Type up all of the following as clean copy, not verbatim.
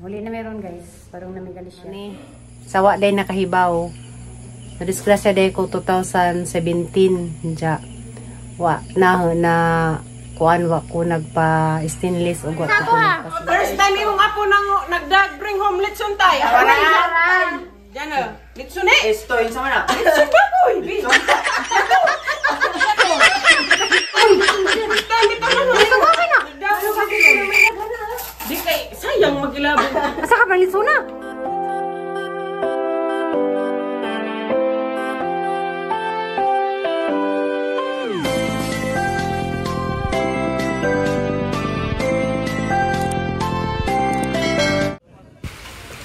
Muli na meron guys. Parang namigali siya. Sawa day nakahibaw. Na-disgrasya day ko 2017. Diya. Wa na kuan wa ko nagpa stainless ug wa ko. First time yung apo nang nagdag-bring home litson tay. Aran. Diyan na. Litson eh. Esto yun sa mana. Litson pa boy. Di kay sayang magilabog. Asa ka balik suna?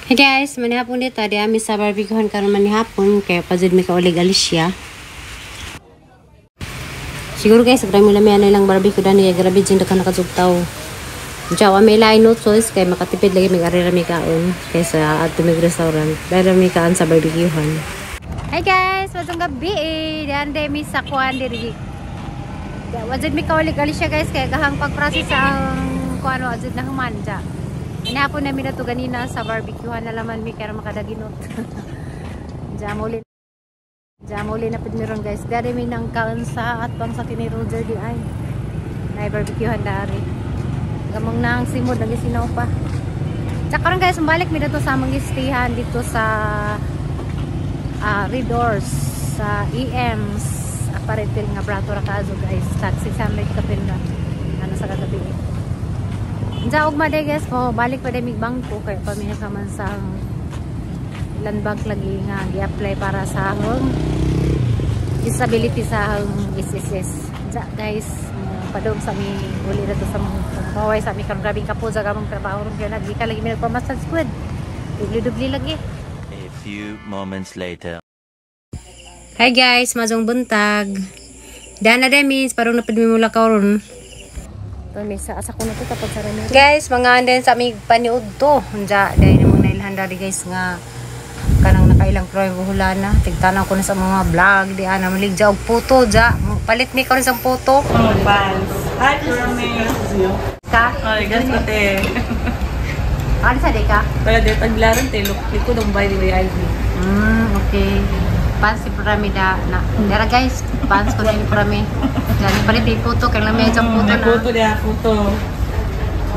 Hey guys, manihapon dito. Di amin sa barbecuehan karon manihapon. Kaya pazid mi ka ulig Alicia. Siguro guys, sabray mo lami ano ilang barbecue dani. Kaya grabe dyan ka nakasugtaw. Diyawa may lain no choice. Kaya makatipid lagi mag-arira mi kaon. Kaysa ato mig restaurant. Dahil mi kaan sa barbecuehan. Hey guys, wazong gabi eh. Diyan de mi sa kuan diri. Wazid mi ka ulig Alicia guys. Kaya gahang pag-process ang kuan wazid na human dyan. Inahapon namin na ito ganina sa barbecuehan na laman mi kaya makadaginot. Jamuli na pidmiron guys. Dari mi nang kaon sa at pang sa kini Roger di ay. Na barbecuehan dari. Gamong nang simod nang isinaw pa. Tsaka ron guys, balik mi na to sa mga istihan dito sa Red Doors sa EMs apparently nga brato ra kaazo guys. Taxi sa may kapil na ano sa kagabi. Diya og maday guys po, balik pa day mig bangko kay pamilya ka man sa land bank lagi nga gi-apply para sa hong disability sa hong SSS. Diya guys, padong sa mi uli na to sa mga paway sa mi karon grabing kapo sa gamong trabaho ron gyud nagika lagi mi nagpa-massage squad. Dubli-dubli lagi. A few moments later. Hi guys, mazong buntag. Dana demis parang napid mi mula karon. Misa asa ko na to tapos sa rami. Guys, mga anden sa aming paniud to. Unja dahil namang nailhan dari guys nga kanang nakailang proyekto hulana. Tigtanaw ko na sa mga vlog di ana maligja og photo ja. Palit mi ko rin sa photo. Fans. Hi, Kermit. Ka? Ay, gas ko te. Ano sa deka? Kaya dito taglaran te likod ng by the way ID. Okay. Fans si Pyramida na. Dara guys, fans ko na yung Pyramid. Dali palit yung photo kay lamay sa photo na. Photo dia, photo.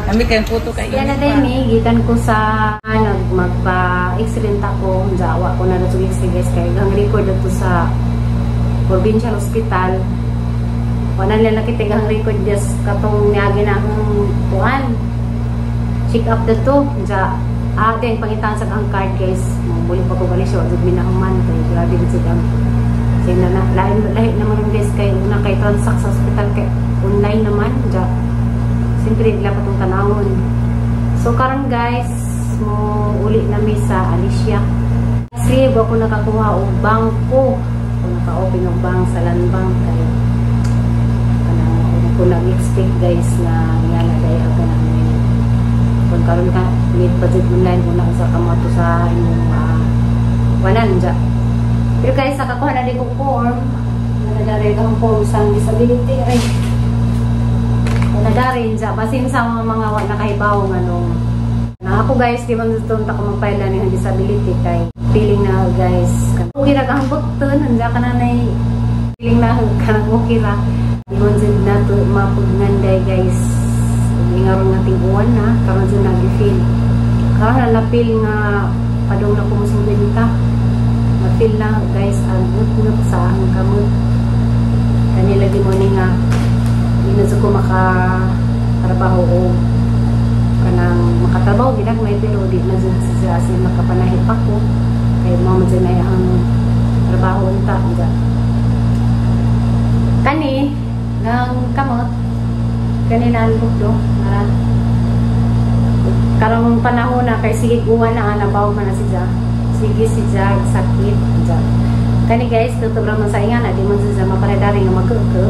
Kami kay photo kay. Yan na din gikan ko sa magpa-accident ako, jawa ko na natugig si guys kay gang record ato sa provincial hospital. Wala nila nakita gang record just katong niagi na akong kuan. Check up dato, ja din pangitan sa kang card guys. Muli pa ko bali siya, jud minahuman kay grabe gid sila. Sina na lain naman guys kay una kay transact sa hospital kay online naman ja. Siyempre ila patong tanawon. So karon guys, mo uli na mi sa Alicia. Kasi ako nakakuha og bangko. Ako naka-open og bank sa land bank kay kanang ko nag-expect guys na yala day aga na kung karon ka mid budget online una sa kamato sa imong wanan ja. Pero guys sa kakuha na di ko form nadari kang form sa disability ay nadari ja basin sa mga nakahibaw nganong na ako guys di man dito ta ko magpaila ni disability kay feeling na guys okay ra kang button anja ka na nay feeling na kanang okay ra di man jud na to mapugnan day guys ngaron nga ting-uwan na karon jud nag-feel karon napil nga padung na kumusugin ta na-feel na guys ang nut sa ang kamot kanila di mo ni nga hindi na ko makatrabaho o kanang makatrabaho gidak may pero di na jud siya as makapanahit pa ko kay mo man jud na ang trabaho unta kani ng kamot kanina ang bukdo naran karong panahon na kay sige guwan na nabaw man na siya sige siya sakit siya kani guys tutup ra man sa ingan di man siya maparedari nga magkeke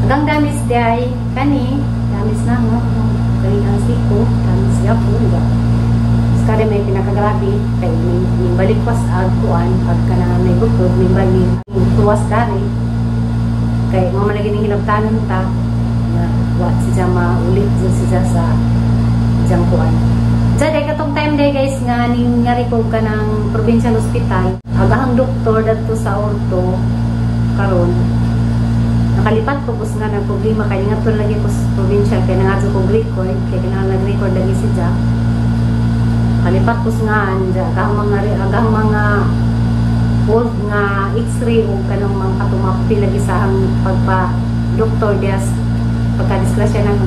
hanggang damis day kani damis na mo kani ang siko damis ya po diba skade may pinakagrabe kay ning balik pas agkuan pagka na may bukod ning balik tuwas dari kay mo man lagi ning hilabtanon ta wa siya maulit siya sa jangkuan. Jadi day guys nga nangyari ko ka ng provincial hospital. Agahang doktor dito sa orto karon. Nakalipat ko kus nga ng problema kay nga to lagi ko sa provincial kay nga ko record kay kinahanglan nag-record lagi si Jack. Kalipat kus nga anja agahang mga old nga x-ray o kanang mga katumapti lagi sa ang pagpa doktor dias pagka-disgrasya ng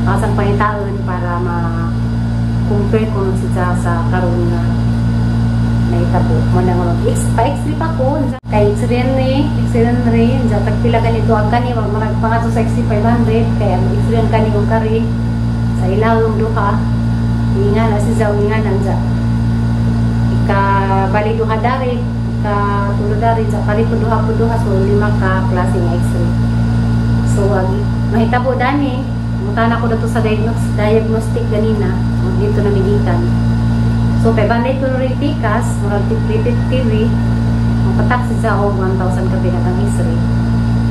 asang pangitaon para ma-compare ko si Jack sa karon nga naitabo mo na mga x-ray pa ko kay x-ray rin dyan tagpila ganito ang kani marag pangato sa XC500 kaya x-ray ang kani kong kari sa ilaw yung duha inga na si Zao inga nang dyan ikabali duha dari ikatulo dari dyan kali po duha so 5 ka klaseng x-ray so mahitabo dani mutana ko dito sa diagnostic ganina dito na medikan. So, kay banday ko rin tikas, murag repeat TV, mapatak si Zao 1,000 ka pinatang x-ray.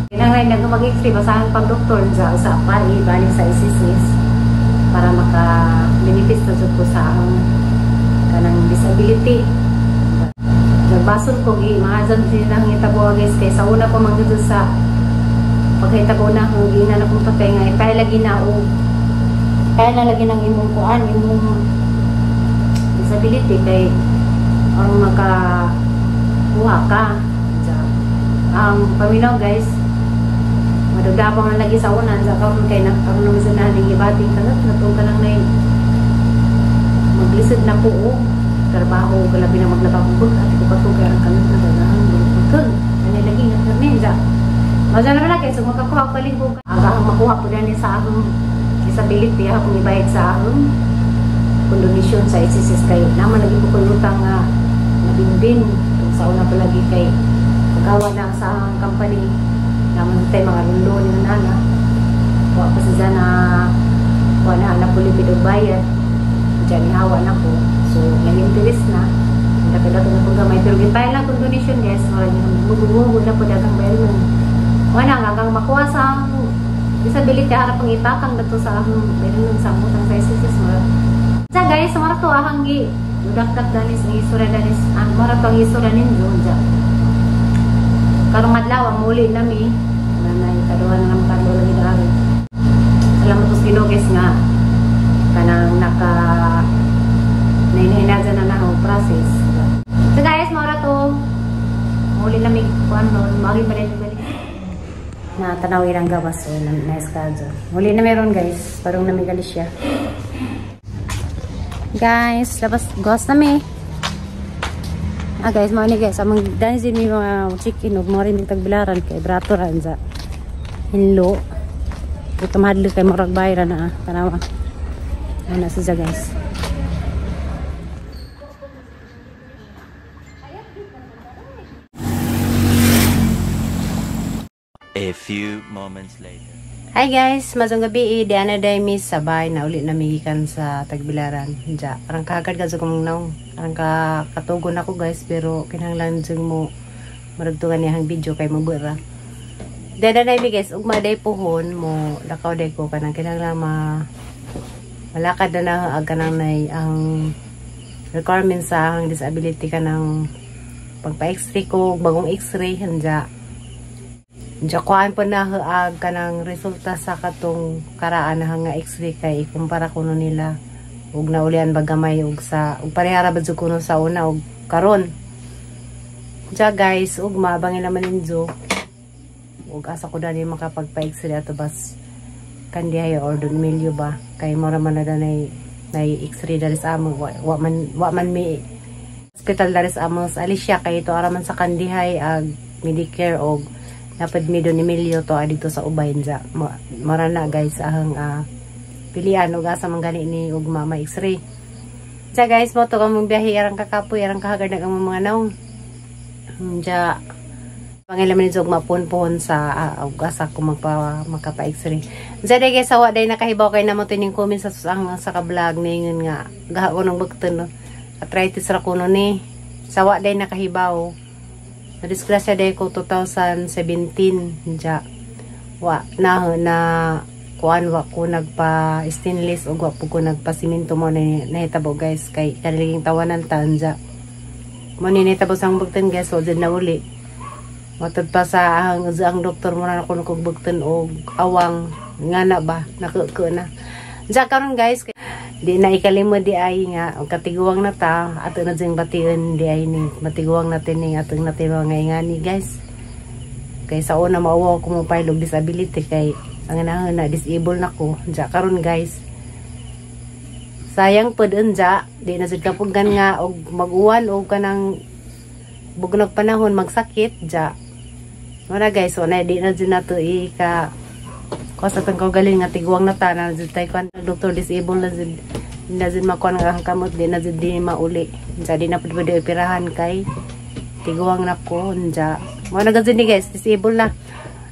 Kinangay na mag-x-ray, basahan pang doktor sa pari, balik sa ICCS para maka-benefits na ko sa kanang disability. Nagbasol ko, mahazan silang itabo guys, kay sa una ko manggito sa pagkitabo na, kung gina na kong patay nga, kaya lagi na o, kaya na lagi ng imong kuan, imong disability kay ang makakuha ka ang paminaw guys madagda pa man lagi sa unan sa karon kay ang namisanahan ng ibating kalat natong ka lang na maglisod na po o trabaho kalabi na maglabakubog at ipatugay ang kalat na dalahan kung ano lagi nga karnin dyan mazala na kay so makakuha ko lingkog aga ang makuha po dyan sa akong disability akong ibayad sa akong kondisyon sa ICCS kay naman lagi ko lutang nga nabinbin sa una pa lagi kay pagawa na sa company naman tayo mga lulo ni nana wa pa siya na wala na pulipid og bayad dyan hawa na ko so may interest na dapat na po gamay pero gipay lang kung donation guys wala mugugo na po dagang bayad nun wala nga kang makuha sa disability harap ang ipakang dato sa akong bayad sa mutang sa ICCS sa guys, marato ahanggi udakdak danis ng isura danis ang marato ang isura ninyo dyan karong madlaw ang muli nami nanay kaduhan na naman kaduhan lagi dari salamat po ginuges nga kanang naka nainadyan na ang process so guys, marato muli nami kuan nun magi pa rin na tanawin ang gawas o na-schedule muli na meron guys parang namigali siya guys, labas gos na mi. Guys, mga ni guys, amang dahil sin mi mga chicken ug mga rin tagbilaran kay brato ran sa hinlo. Ito mahadlo kay murag bayra na tanawa. Ana siya guys. A few moments later. Hi guys, mazong gabi diana day mi sabay na uli namigikan sa Tagbilaran. Ja, arang kagad ka sa kumong naong. Arang katugon ako guys, pero kinahanglan jud mo maragtugan niyang video kay mabura. Dada day mi guys, ugma day pohon mo lakaw day ko kanang kinahanglan malakad na aga nang nay ang requirements sa ang disability kanang pagpa-x-ray ko, bagong x-ray hanja. Jakuan po na haag ka ng resulta sa katong karaan na nga x-ray kay ikumpara kuno nila ug naulian bagamay ug sa ug parehara ba jud kuno sa una ug karon. Ja guys, ug mabangin naman ninyo ug asa ko dani makapagpa-x-ray ato bas kandihay or don milyo ba kay mora man na danay x-ray dali sa amo wa man mi hospital dali sa amo sa Alicia kay ito araman sa kandihay ag Medicare og napad mi don Emilio to dito sa Ubay nja. Mara na guys ahang pilian og asa man gani ni og mama x-ray. Ja guys, mo to kamong biyahe arang kakapoy arang kahagad ang mga naong. Ja pangilaman ni og mapon-pon sa og asa ko makapa x-ray. Ja day guys, awa day nakahibaw kay namo tining comment sa ka-vlog ningon nga gaha ko nang bugton no. Arthritis ra kuno ni. Sawa day nakahibaw. Na-disgrasya day ko 2017 dya. Wa na kuan wa ko nagpa stainless o wa po ko nagpa simento mo nahitabo guys kay kanilang tawanan tanja mo nahitabo sang bugtan guys so dyan na uli matod pa sa ang doktor mo na ako kung bugtan o awang nga na ba nakuko na dyan karon guys di na ikalimo di ay nga katiguang na ta ato na dyan batiun di ay ni matiguang natin ni atong natin mga ingani guys kay sa una maawa ko mo pailog disability kay ang na disable na ko dya karon guys sayang pod unja di na jud kapugan nga og mag-uwan og kanang bugnog panahon magsakit dya wala guys so na di na jud nato ika ko sa tang galing nga tiguang na ta na jud tay kan doktor disable na jud makuan nga kamot di na jud di mauli dya di na pud operahan kay tiguang na ko dya mo na gud ni guys disable na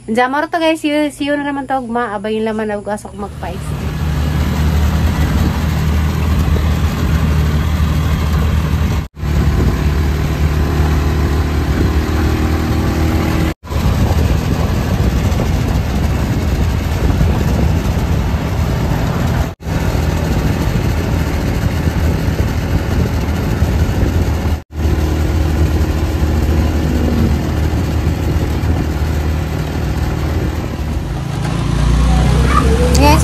dya maro to guys see you na naman tawag maabayin naman ako asok magpa-ex.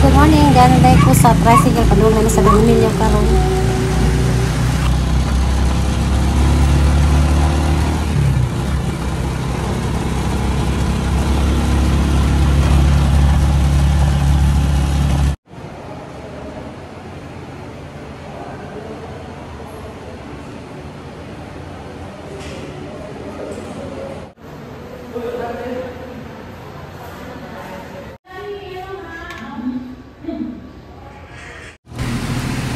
Good morning, gano'n dahil po sa tricycle padulong na sa Lumilyo karon.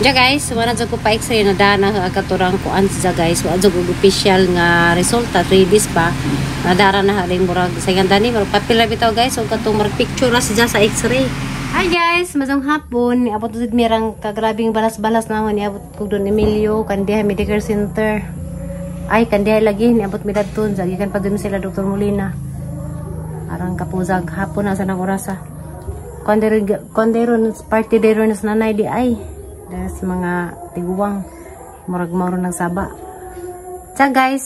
Ja guys, wala jud ko pa x-ray na dana katurang ko ansa guys. Wala jud og official nga resulta 3 days pa. Nadara na haling murag sayang dani murag papel bitaw guys og katong marag picture na siya sa x-ray. Hi guys, mazong hapon. Niabot jud mirang kagrabing balas-balas naman niabot ko don Emilio Kandihay Medical Center. Ay Kandihay lagi niabot mi dadton gikan pa dun sila Dr. Molina. Arang kapuzag hapon na sa nang orasa. Konderon party deron sa nanay di ay. Des mga tiguwang murag-muro ng saba. Tsa guys,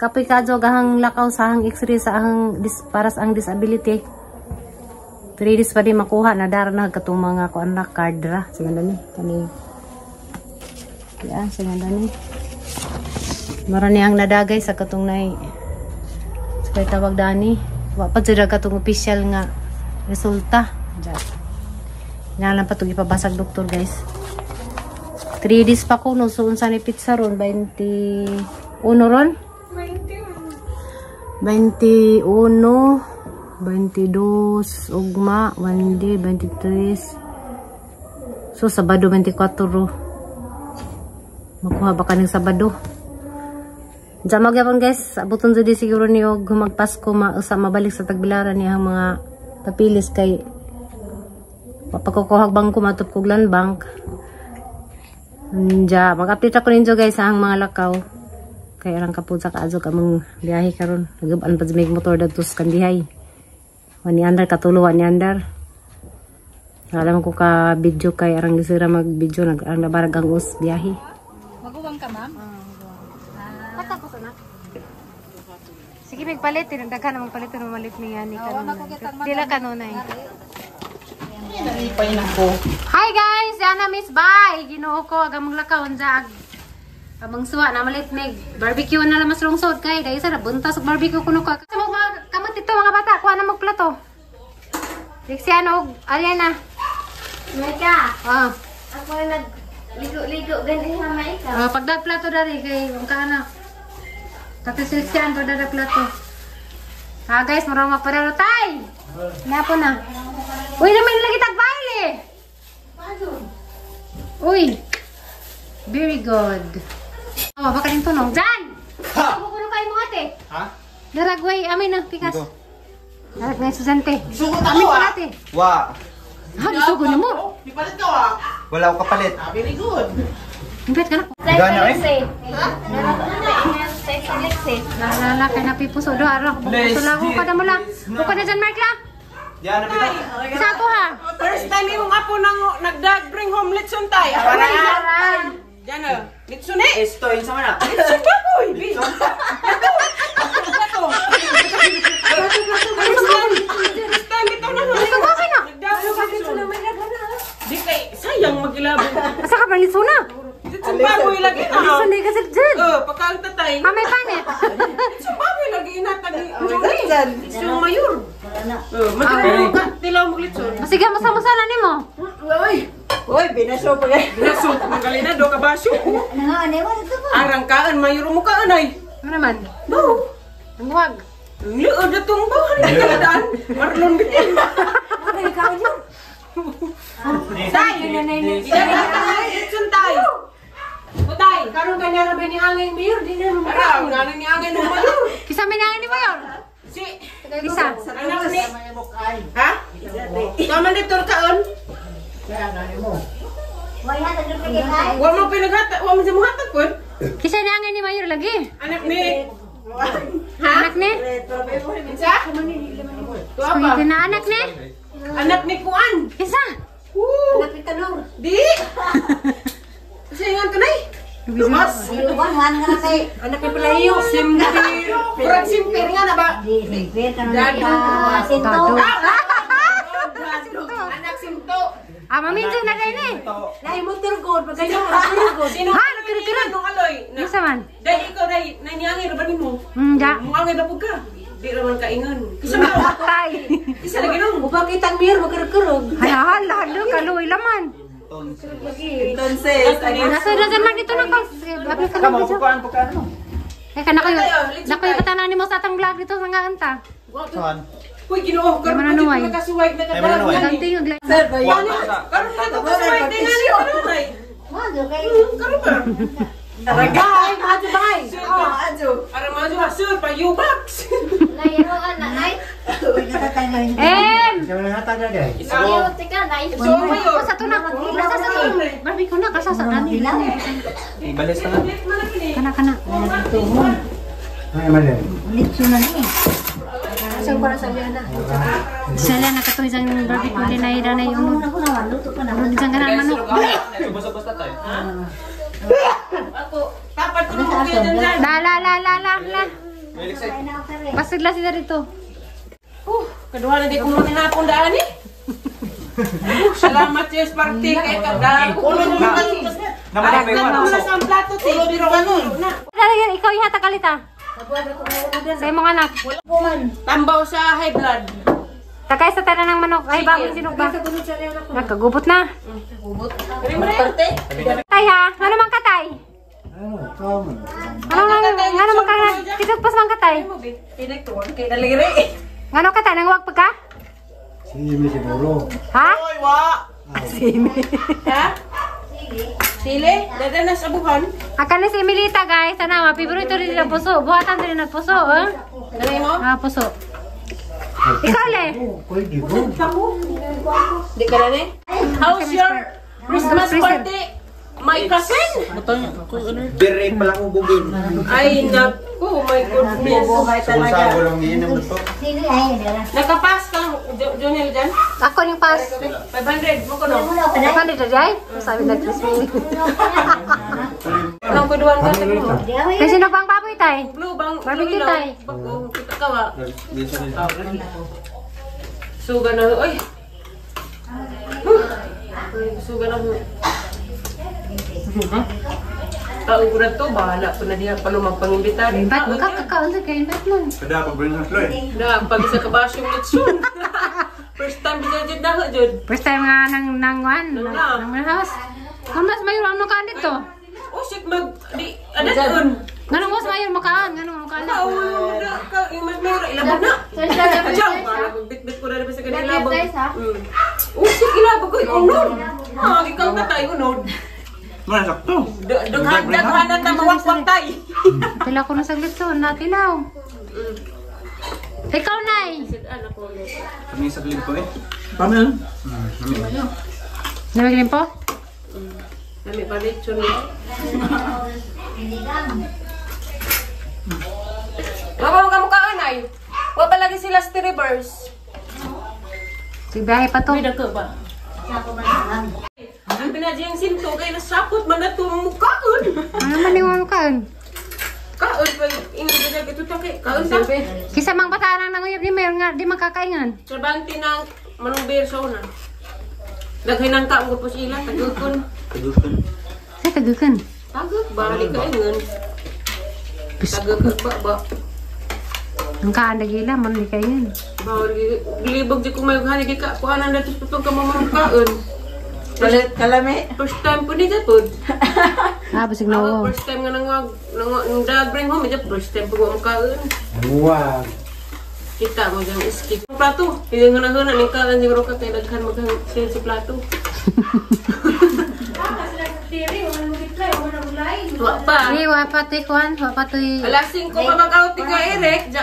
kapoy kadyo gahang lakaw sa hang x-ray sa hang para sa ang disability. 3 days pa di makuha na dara na katong mga kuan na card ra. Sige dani kani. Ya, sige dani. Marani ang nadagay sa katong nay. Sa tawag dani. Wa pa jud katong official nga resulta. Nalang pa itong ipabasag doktor guys. 3 days pa ko no. So unsa ni pizza ron 21 ron 21 22 ugma 1 day 23. So Sabado 24 ro. Makuha ba kaning Sabado. Diyan magyapon guys. Abuton jud siguro ni og magpasko usa mabalik sa Tagbilaran niya ang mga papilis kay papakukuhag bang kumatop kog land bank. Ja, mag-update ako ninyo guys sa ang mga lakaw. Kaya lang kapod sa kaadyo kamang biyahe karon. Nagabaan pa may motor dito sa Kandihay. Wani andar katuluan ni andar. Alam ko ka video kay arang gisira mag-video ang nabarag ang us biyahe. Maguwang ka ma'am? Patapos na. Sige magpalit, daghan na magpalit na malit ni yani kanon. Dila kanunay. Hi guys, yana Miss Bay. Ginoo ko agang maglakaw unsa amang suwa na malit mig barbecue na lang mas lungsod kay dahil sa buntas og barbecue kuno ka. Kasi mo kamot dito mga bata, kuha na magplato. Dixiano og Aliana. Mika, Ah. ako na ligo-ligo ganun sa Mika. Pagdag plato dari kay ang kana. Katisilsian pagdag plato. Ah guys, marang mapadalo tay. Napo na. Uy, naman lagi tagbaile. Uy. Very good. Oh, baka rin tunong. Jan! Kukuno kayo mo ate. Ha? Daragway, amin na, pikas. Darag na susante. Sugot Amin ako pa ah. ate. Wa. Ha, disugo na mo. Di palit ka ah. Wala akong kapalit. Very good. Impet ka na. Gana eh? Lalala kay napipuso do araw. Puso lang ko kada mo lang. Buka na dyan, Mark lang. Diyan na bitaw. Isa ako ha. First time imong apo nang nagdag-bring home litson tay. Awaran. Diyan na. Litson eh. Esto yun sa mana. Litson ba boy? Litson. First time ito na. Ito ba kayo na? Nagdag-bring litson na may nagana. Di kay sayang magilabong. Asa ka pang litso na? Litson baboy lagi na. Litso na kasi dyan. Pagkaan tatay. May panit. Litson baboy lagi inatag ni. Litson mayor. Magilabong ka. Tilaw mo litson. Sige, masa-masa na ni mo. Uy, binaso pa gay. Binaso. Magaling na, do ka basyo. Arangkaan, mayroon mo ka, anay. Ano naman? No. Ang huwag. Ang liod na itong bahan. Hindi ka nadaan. Marlon bitin. Ano ikaw yun? Tay! Itsun tay! Tay! Karoon ka niya na ba ni Angay Mayor? Di na naman. Parang, nanan ni Angay nung mayor. Kisa may nangin ni Mayor? Si, Kisa. anak ni... Ha? Naman dito kaon? Huwag mo pinaghatag, huwag mo siya muhatag po. Kisa ni Angay ni Mayor lagi. Anak ni... Ha? Anak ni? Isa? Tuwa pa. Pwede na anak ni? Anak ni Kuan. Kisa. Anak ni Tanor. Di! Kasi nga ito na eh. Lumas. Anak ni Palayo. Simpir. Kurang simpir nga na ba? Tado. Anak Sinto. Maminsan na rin eh. Lahi mo turgod. Sino? Sino? Ha? Nagkirikirag. Nung aloy. Isa man. Dahil ikaw dahil nanyangin ba mo? Da. Mukha nga po ka. Di naman kaingan. Kasi mo. Tay. Isa lagi nung. Upang kitang mir, magkarkarog. Hala, kaluy laman. Entonces, Nasa man dito na kang. Kamu bukaan mo. Eh, nakuyo katanan mo sa atang vlog dito sa nga anta. Saan? Uy, ginoo. Karoon Ay, na manunuay. dito nakasuwag na Ay, manunuay. kadalagan. Ganti yung vlog. Karoon na dito kasuwag na kadalagan. Karoon pa. Bye, maju bye. Ara maju hasil pa Ubax. So mayo. Sa to na. Nasa sa to. Barbie ko na kasi sa nani. Ibalis na nga. Kana. Sala na katuloy sang Barbie ko din ay danay yung isang kanan manok. Subos-subos na tayo. Ako, tapat ko nung kuya dyan. La. Pasigla sila dito. Kedua na di ko muna hapon daan eh. Salamat yes party kay kadaan. Kulo mo Naman na muna sa plato ti. Biro na. Ikaw ihata kalita. Sa imong anak. Tambaw sa high blood. Takay sa tanan ng manok. Ay, bagong sinok ba? Nagkagubot na. Tay ha? Ano mang katay? Ano mang katay? Kitagpas mang katay? Tinagtuan kay daliri. Ano katay? Nangwag pa ka? Simi siguro. Ha? Oy, wa. Sili. Ha? Sili? Dada na sa buhan. Akan na si Emilita guys. Sana mapibrito rin ng puso. Buhatan rin ng puso. Dali mo? Puso. Ikaw le? Di ka na ni? How's your Christmas party? My cousin? Bere pa lang ugugin. Ay, naku, my goodness. Sago lang yun ang gusto. Nakapas ka, Jonel dyan? Ako yung pas. 500 mo ko no? Ano dito jay? Sabi na Christmas. Anong kuduan ka mo? Kasi sino pang baboy tay? Blue bang? Barbecue tay. Bago, kita ka wa. Suga na, oy. Suga na mo. Kauguran to, bahala po na diya palumang pangimbitar. Ba't magkakakaon sa kain? Ba't mo? Kada pag-bring na floy. Na, pag isa ka basyong litsun. First time bisa dyan na dyan. First time nga nang house. Mas mayor ano ka dito? Oh shit, ada doon. Ganun mas mayor makaan, ganun makaan. Yung mas mayroon, ilabog na. Ayaw, bit-bit ko na naman sa kanila ilabog. Oh shit, ilabog ko, unod. Ikaw na tayo, unod. Mana sakto. Daghanan na mawakwak tayo. Tila ko na saglit to, natinaw. Ikaw, Nay. Kami sa klip ko eh. Paano? Namigilin po? Nami palit, chun. Mabawang ka mukhaan ay. Huwag palagi sila reverse. Biyahe pa to. May dako ba? Ang pinadya yung sinto kay nasapot man na itong kaon. Ano man yung kaon? Kaon pa yung inigay ito kay kaon ta. Kisa mang bataan nang uyab di mayroon nga di makakaingan. Serbanti ng manong berso na. Daghay ng kaon ko po sila. Tagukon. Sa tagukan. Taguk. Balik ka ingon. Taguk ba. Ang kaan dagila man di kaingan. Bawal gilibog di ko may hari ka kuanan dito putong ka mamang kaon. Balit kalami. First time po ni Japod. Basig na Ako wow. first time nga nang dad bring home, medyo first time po mo kaon. Wow. Kita mo dyan skip. Plato, hindi nga nahuna ni kaon siguro ka kay daghan mo kang si plato. Wa pa. Wa pa to kuan, wa pa to. Alasing ko pa mag-out ka Eric.